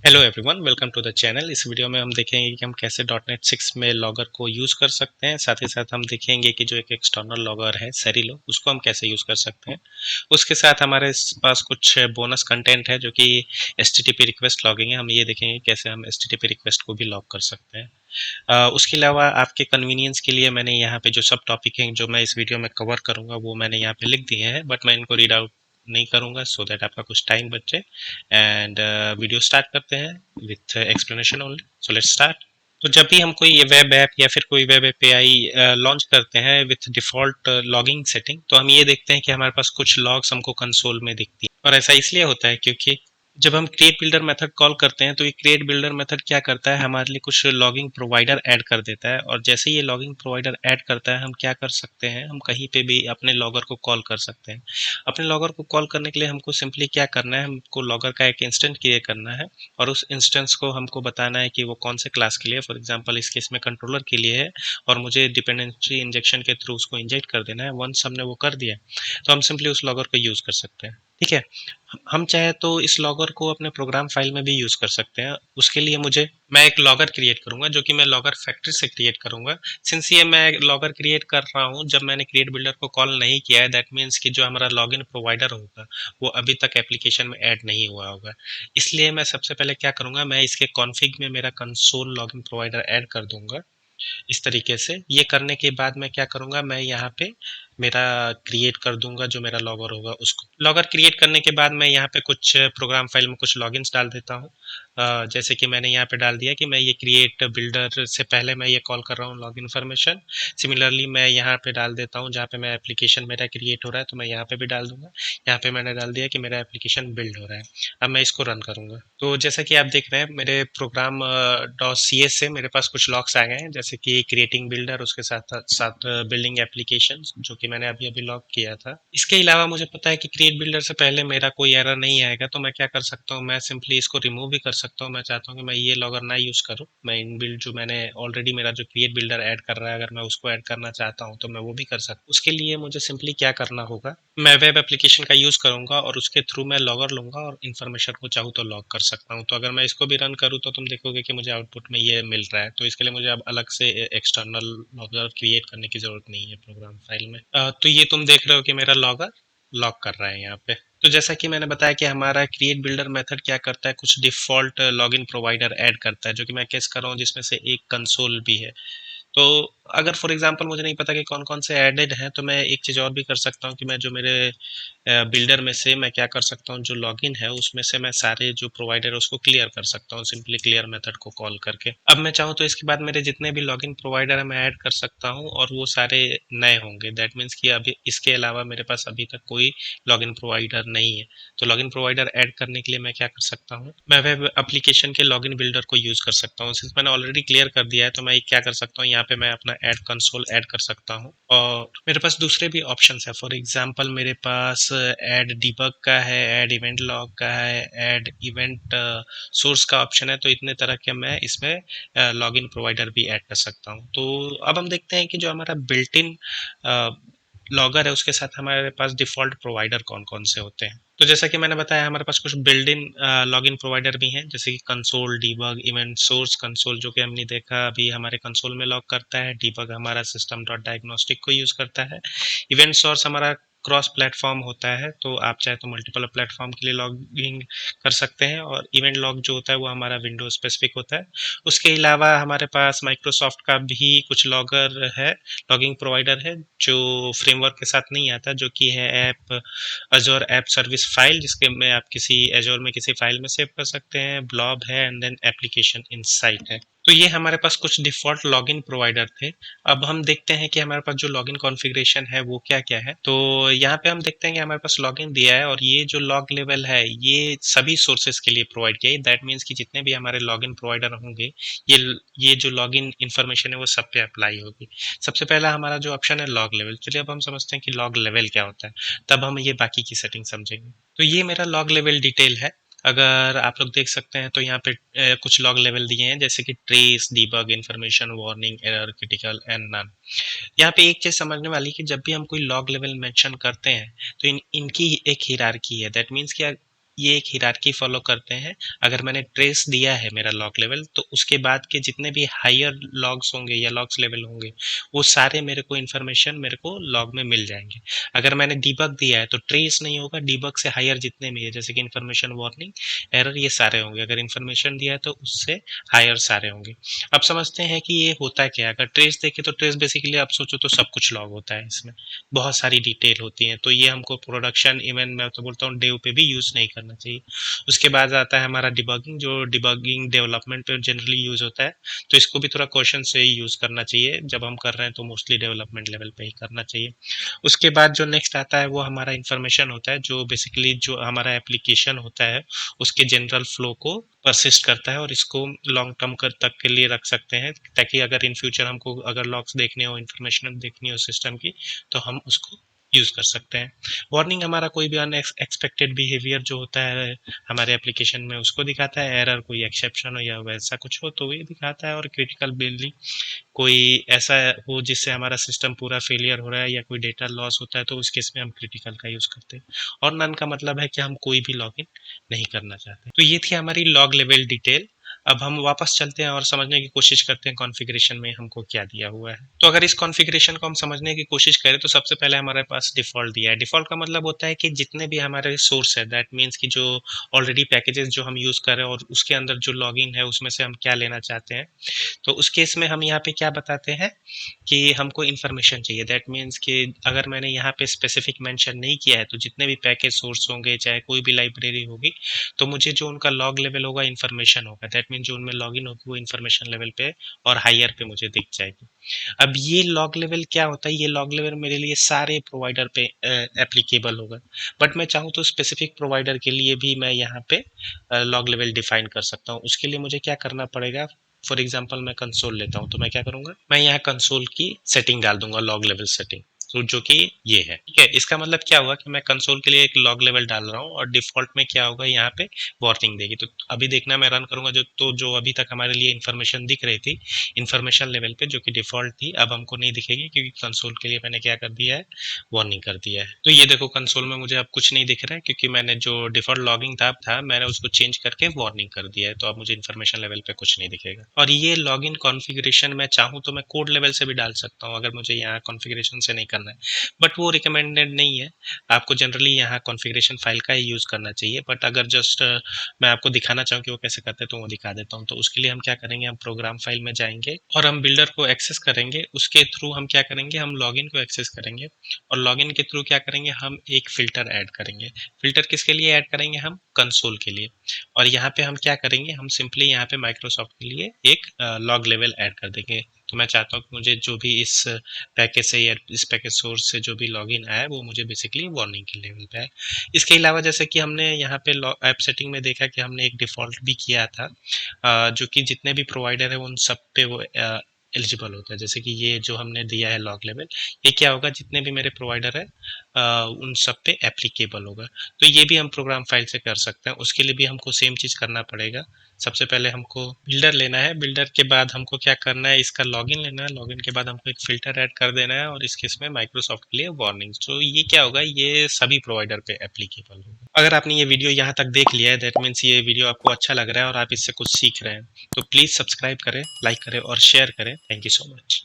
Hello everyone, welcome to the channel. इस video में हम देखेंगे कि हम कैसे डॉट नेट 6 में लॉगर को यूज़ कर सकते हैं। साथ ही साथ हम देखेंगे कि जो एक एक्सटर्नल लॉगर है सेरिलो, उसको हम कैसे यूज़ कर सकते हैं। उसके साथ हमारे पास कुछ बोनस कंटेंट है जो कि एचटीटीपी रिक्वेस्ट लॉगिंग है। हम ये देखेंगे कैसे हम एचटीटीपी रिक्वेस्ट को भी लॉग कर सकते हैं। उसके अलावा आपके कन्वीनियंस के लिए मैंने यहाँ पे जो सब टॉपिक हैं जो मैं इस वीडियो में कवर करूँगा वो मैंने यहाँ पे लिख दिए हैं, बट मैं इनको रीड आउट नहीं करूँगा सो दैट आपका कुछ टाइम बचे। एंड वीडियो स्टार्ट करते हैं with explanation only. So let's start. तो जब भी हम कोई ये वेब ऐप या फिर कोई वेब एपीआई लॉन्च करते हैं विथ डिफॉल्ट लॉगिंग सेटिंग, तो हम ये देखते हैं कि हमारे पास कुछ लॉग्स हमको कंसोल में दिखती हैं। और ऐसा इसलिए होता है क्योंकि जब हम क्रिएट बिल्डर मेथड कॉल करते हैं तो ये क्रिएट बिल्डर मेथड क्या करता है, हमारे लिए कुछ लॉगिंग प्रोवाइडर ऐड कर देता है। और जैसे ये लॉगिंग प्रोवाइडर ऐड करता है हम क्या कर सकते हैं, हम कहीं पे भी अपने लॉगर को कॉल कर सकते हैं। अपने लॉगर को कॉल करने के लिए हमको सिंपली क्या करना है, हमको लॉगर का एक इंस्टेंस क्रिएट करना है और उस इंस्टेंस को हमको बताना है कि वो कौन से क्लास के लिए, फॉर एग्जांपल इस केस में कंट्रोलर के लिए है, और मुझे डिपेंडेंसी इंजेक्शन के थ्रू उसको इंजेक्ट कर देना है। वंस हमने वो कर दिया तो हम सिंपली उस लॉगर को यूज़ कर सकते हैं। ठीक है। हम चाहे तो इस लॉगर को अपने प्रोग्राम फाइल में भी यूज़ कर सकते हैं। उसके लिए मैं एक लॉगर क्रिएट करूंगा जो कि मैं लॉगर फैक्ट्री से क्रिएट करूंगा। सिंस ये मैं लॉगर क्रिएट कर रहा हूँ जब मैंने क्रिएट बिल्डर को कॉल नहीं किया है, दैट मीन्स कि जो हमारा लॉगिन प्रोवाइडर होगा वो अभी तक एप्लीकेशन में ऐड नहीं हुआ होगा। इसलिए मैं सबसे पहले क्या करूंगा, मैं इसके कॉन्फ़िग में मेरा कंसोल लॉगिन प्रोवाइडर ऐड कर दूंगा। इस तरीके से ये करने के बाद मैं क्या करूंगा, मैं यहाँ पे मेरा क्रिएट कर दूंगा जो मेरा लॉगर होगा उसको। लॉगर क्रिएट करने के बाद मैं यहाँ पे कुछ प्रोग्राम फाइल में कुछ लॉगिन्स डाल देता हूँ। जैसे कि मैंने यहाँ पे डाल दिया कि मैं ये क्रिएट बिल्डर से पहले मैं ये कॉल कर रहा हूँ लॉग इन्फॉर्मेशन। सिमिलरली मैं यहाँ पे डाल देता हूँ जहाँ पे मैं एप्लीकेशन मेरा क्रिएट हो रहा है तो मैं यहाँ पे भी डाल दूंगा। यहाँ पे मैंने डाल दिया कि मेरा एप्लीकेशन बिल्ड हो रहा है। अब मैं इसको रन करूंगा तो जैसा कि आप देख रहे हैं मेरे प्रोग्राम डॉट सी एस से मेरे पास कुछ लॉग्स आ गए हैं, जैसे कि क्रिएटिंग बिल्डर, उसके साथ साथ बिल्डिंग एप्लीकेशन जो कि मैंने अभी अभी लॉग किया था। इसके अलावा मुझे पता है कि क्रिएट बिल्डर से पहले मेरा कोई एरर नहीं आएगा, तो मैं क्या कर सकता हूँ, मैं सिंपली इसको रिमूव भी कर सकता हूँ। मैं चाहता हूँ कि मैं ये लॉगर ना यूज़ करूँ, मैं इन बिल्ड जो मैंने ऑलरेडी मेरा जो क्रिएट बिल्डर ऐड कर रहा है अगर मैं उसको ऐड करना चाहता हूँ तो मैं वो भी कर सकता हूँ। उसके लिए मुझे सिंपली क्या करना होगा, मैं वेब एप्लीकेशन का यूज़ करूंगा और उसके थ्रू मैं लॉगर लूंगा और इन्फॉर्मेशन को चाहूँ तो लॉग कर सकता हूँ। तो अगर मैं इसको भी रन करूँ तो तुम देखोगे कि मुझे आउटपुट में ये मिल रहा है। तो इसके लिए मुझे अब अलग से एक्सटर्नल लॉगर क्रिएट करने की जरूरत नहीं है प्रोग्राम फाइल में। तो ये तुम देख रहे हो कि मेरा लॉगर लॉग कर रहा है यहाँ पे। तो जैसा कि मैंने बताया कि हमारा क्रिएट बिल्डर मेथड क्या करता है, कुछ डिफॉल्ट लॉगिन प्रोवाइडर ऐड करता है जो कि मैं केस कर रहा हूँ, जिसमें से एक कंसोल भी है। तो अगर फॉर एग्जांपल मुझे नहीं पता कि कौन कौन से एडेड हैं तो मैं एक चीज़ और भी कर सकता हूँ कि मैं जो मेरे बिल्डर में से मैं क्या कर सकता हूँ, जो लॉगिन है उसमें से मैं सारे जो प्रोवाइडर है उसको क्लियर कर सकता हूँ सिंपली क्लियर मेथड को कॉल करके। अब मैं चाहूँ तो इसके बाद मेरे जितने भी लॉगिन प्रोवाइडर है मैं ऐड कर सकता हूँ और वो सारे नए होंगे। दैट मीन्स कि अभी इसके अलावा मेरे पास अभी तक कोई लॉगिन प्रोवाइडर नहीं है। तो लॉगिन प्रोवाइडर ऐड करने के लिए मैं क्या कर सकता हूँ, मैं वेब एप्लीकेशन के लॉगिन बिल्डर को यूज़ कर सकता हूँ। सिंस मैंने ऑलरेडी क्लियर कर दिया है तो मैं क्या कर सकता हूँ, यहाँ पे मैं अपना ऐड कंसोल ऐड कर सकता हूँ और मेरे पास दूसरे भी ऑप्शंस है। फॉर एग्जांपल मेरे पास ऐड डिबग का है, ऐड इवेंट लॉग का है, ऐड इवेंट सोर्स का ऑप्शन है। तो इतने तरह के मैं इसमें लॉगिन प्रोवाइडर भी ऐड कर सकता हूँ। तो अब हम देखते हैं कि जो हमारा बिल्ट इन लॉगर है उसके साथ हमारे पास डिफ़ॉल्ट प्रोवाइडर कौन-कौन से होते हैं। तो जैसा कि मैंने बताया हमारे पास कुछ बिल्ट इन लॉगिन प्रोवाइडर भी हैं, जैसे कि console, debug, event source console जो कि हमने देखा अभी हमारे कंसोल में लॉग करता है, डीबग हमारा सिस्टम डॉट डायग्नोस्टिक को यूज़ करता है, इवेंट सोर्स हमारा क्रॉस प्लेटफॉर्म होता है तो आप चाहे तो मल्टीपल प्लेटफॉर्म के लिए लॉगिंग कर सकते हैं, और इवेंट लॉग जो होता है वो हमारा विंडोज स्पेसिफिक होता है। उसके अलावा हमारे पास माइक्रोसॉफ्ट का भी कुछ लॉगर है, लॉगिंग प्रोवाइडर है जो फ्रेमवर्क के साथ नहीं आता, जो कि है ऐप अजोर ऐप सर्विस फाइल, जिसके में आप किसी एजोर में किसी फाइल में सेव कर सकते हैं। ब्लॉब है एंड देन एप्लीकेशन इनसाइट है। तो ये हमारे पास कुछ डिफ़ॉल्ट लॉगिन प्रोवाइडर थे। अब हम देखते हैं कि हमारे पास जो लॉगिन कॉन्फ़िगरेशन है वो क्या-क्या है। तो यहाँ पे हम देखते हैं कि हमारे पास लॉगिन दिया है और ये जो लॉग लेवल है ये सभी सोर्सेज़ के लिए प्रोवाइड किया है। दैट मीन्स कि जितने भी हमारे लॉगिन प्रोवाइडर होंगे ये ये जो लॉगिन इन्फॉर्मेशन है वो सब पे अप्लाई होगी। सबसे पहला हमारा जो ऑप्शन है लॉग लेवल। चलिए अब हम समझते हैं कि लॉग लेवल क्या होता है, तब हम ये बाकी की सेटिंग समझेंगे। तो ये मेरा लॉग लेवल डिटेल है। अगर आप लोग देख सकते हैं तो यहाँ पे कुछ लॉग लेवल दिए हैं, जैसे कि trace, debug, information, warning, error, critical and none. यहाँ पे एक चीज समझने वाली कि जब भी हम कोई लॉग लेवल मेंशन करते हैं तो इनकी एक हिरार्की है। दैट मीन्स कि ये एक हिरार्की फॉलो करते हैं। अगर मैंने ट्रेस दिया है मेरा लॉग लेवल, तो उसके बाद के जितने भी हायर लॉग्स होंगे या लॉग्स लेवल होंगे, वो सारे मेरे को इन्फॉर्मेशन मेरे को लॉग में मिल जाएंगे। अगर मैंने डिबग दिया है तो ट्रेस नहीं होगा, डिबग से हायर जितने भी है जैसे कि इन्फॉर्मेशन, वार्निंग, एरर, ये सारे होंगे। अगर इन्फॉर्मेशन दिया है तो उससे हायर सारे होंगे। अब समझते हैं कि ये होता क्या है। अगर ट्रेस देखें तो ट्रेस बेसिकली आप सोचो तो सब कुछ लॉग होता है, इसमें बहुत सारी डिटेल होती है, तो ये हमको प्रोडक्शन इवन मैं तो बोलता हूँ डेव पे भी यूज नहीं करना चाहिए। उसके बाद आता है हमारा डिबगिंग, जो डिबगिंग डेवलपमेंट पे जनरली यूज होता है, तो इसको भी थोड़ा क्वेश्चन से ही यूज करना चाहिए। जब हम कर रहे हैं तो मोस्टली डेवलपमेंट लेवल पे ही करना चाहिए। उसके बाद जो नेक्स्ट आता है वो हमारा इंफॉर्मेशन होता है, जो बेसिकली जो हमारा एप्लीकेशन होता है उसके जनरल फ्लो को परसिस्ट करता है, और इसको लॉन्ग टर्म तक के लिए रख सकते हैं, ताकि अगर इन फ्यूचर हमको अगर लॉग्स देखने हो, इन्फॉर्मेशन देखनी हो सिस्टम की, तो हम उसको यूज कर सकते हैं। वार्निंग हमारा कोई भी अनएक्सपेक्टेड बिहेवियर जो होता है हमारे एप्लीकेशन में उसको दिखाता है, एरर कोई एक्सेप्शन हो या वैसा कुछ हो तो ये दिखाता है, और क्रिटिकल बिल्डिंग कोई ऐसा हो जिससे हमारा सिस्टम पूरा फेलियर हो रहा है या कोई डेटा लॉस होता है, तो उस केस में हम क्रिटिकल का यूज करते हैं। और नन का मतलब है कि हम कोई भी लॉगिन नहीं करना चाहते। तो ये थी हमारी लॉग लेवल डिटेल। अब हम वापस चलते हैं और समझने की कोशिश करते हैं कॉन्फ़िगरेशन में हमको क्या दिया हुआ है। तो अगर इस कॉन्फ़िगरेशन को हम समझने की कोशिश करें तो सबसे पहले हमारे पास डिफ़ॉल्ट दिया है। डिफ़ॉल्ट का मतलब होता है कि जितने भी हमारे सोर्स है, दैट मीन्स कि जो ऑलरेडी पैकेजेस जो हम यूज़ कर रहे हैं और उसके अंदर जो लॉगिन है उसमें से हम क्या लेना चाहते हैं। तो उस केस में हम यहाँ पे क्या बताते हैं कि हमको इन्फॉर्मेशन चाहिए। दैट मीन्स कि अगर मैंने यहाँ पे स्पेसिफिक मेंशन नहीं किया है तो जितने भी पैकेज सोर्स होंगे चाहे कोई भी लाइब्रेरी होगी, तो मुझे जो उनका लॉग लेवल होगा इन्फॉर्मेशन होगा। दैट मीन्स जो उनमें लॉगिन होगी वो इन्फॉर्मेशन लेवल पे और हायर पे मुझे दिख जाएगी। अब ये लॉग लेवल क्या होता है, ये लॉग लेवल मेरे लिए सारे प्रोवाइडर पे एप्लीकेबल होगा, बट मैं चाहूँ तो स्पेसिफिक प्रोवाइडर के लिए भी मैं यहाँ पे लॉग लेवल डिफाइन कर सकता हूँ। उसके लिए मुझे क्या करना पड़ेगा, फॉर एग्जाम्पल मैं कंसोल लेता हूँ, तो मैं क्या करूंगा, मैं यहाँ कंसोल की सेटिंग डाल दूंगा, लॉग लेवल सेटिंग, तो जो कि ये है। ठीक है, इसका मतलब क्या हुआ कि मैं कंसोल के लिए एक लॉग लेवल डाल रहा हूँ और डिफॉल्ट में क्या होगा यहाँ पे वार्निंग देगी। तो अभी देखना मैं रन करूंगा जो अभी तक हमारे लिए इन्फॉर्मेशन दिख रही थी इन्फॉर्मेशन लेवल पे जो कि डिफॉल्ट थी, अब हमको नहीं दिखेगी क्योंकि कंसोल के लिए मैंने क्या कर दिया है, वार्निंग कर दिया है। तो ये देखो कंसोल में मुझे अब कुछ नहीं दिख रहा है क्योंकि मैंने जो डिफॉल्ट लॉगिंग था मैंने उसको चेंज करके वार्निंग कर दिया है, तो अब मुझे इन्फॉर्मेशन लेवल पे कुछ नहीं दिखेगा। और ये लॉगिन कॉन्फ़िगरेशन मैं चाहूँ तो मैं कोड लेवल से भी डाल सकता हूँ अगर मुझे यहाँ कॉन्फ़िगरेशन से नहीं करना है, बट वो रिकमेंडेड नहीं है। आपको जनरली यहाँ कॉन्फ़िगरेशन फाइल का ही यूज़ करना चाहिए, बट अगर जस्ट मैं आपको दिखाना चाहूँ कि वो कैसे करते हैं तो वो दिखा देता हूँ। तो उसके लिए हम क्या करेंगे, हम प्रोग्राम फाइल में जाएंगे और हम बिल्डर को एक्सेस करेंगे। उसके थ्रू हम क्या करेंगे, हम लॉगिन को एक्सेस करेंगे और लॉगिन के थ्रू क्या करेंगे, हम एक फ़िल्टर ऐड करेंगे। फ़िल्टर किसके लिए ऐड करेंगे, हम कंसोल के लिए। और यहाँ पे हम क्या करेंगे, हम सिंपली यहाँ पे माइक्रोसॉफ्ट के लिए एक लॉग लेवल ऐड कर देंगे। तो मैं चाहता हूँ कि मुझे जो भी इस पैकेज से या इस पैकेज सोर्स से जो भी लॉगिन आया है वो मुझे बेसिकली वार्निंग के लेवल पे है। इसके अलावा जैसे कि हमने यहाँ पे ऐप सेटिंग में देखा कि हमने एक डिफ़ॉल्ट भी किया था, जो कि जितने भी प्रोवाइडर है उन सब पे वो एलिजिबल होता है। जैसे कि ये जो हमने दिया है लॉग लेवल, ये क्या होगा, जितने भी मेरे प्रोवाइडर है उन सब पे एप्लीकेबल होगा। तो ये भी हम प्रोग्राम फाइल से कर सकते हैं। उसके लिए भी हमको सेम चीज़ करना पड़ेगा। सबसे पहले हमको बिल्डर लेना है, बिल्डर के बाद हमको क्या करना है, इसका लॉगिन लेना है, लॉगिन के बाद हमको एक फ़िल्टर ऐड कर देना है और इस केस में माइक्रोसॉफ्ट के लिए वार्निंग। तो ये क्या होगा, ये सभी प्रोवाइडर पे एप्लीकेबल होगा। अगर आपने ये वीडियो यहाँ तक देख लिया है, दैट मीन्स ये वीडियो आपको अच्छा लग रहा है और आप इससे कुछ सीख रहे हैं, तो प्लीज़ सब्सक्राइब करें, लाइक करें और शेयर करें। Thank you so much.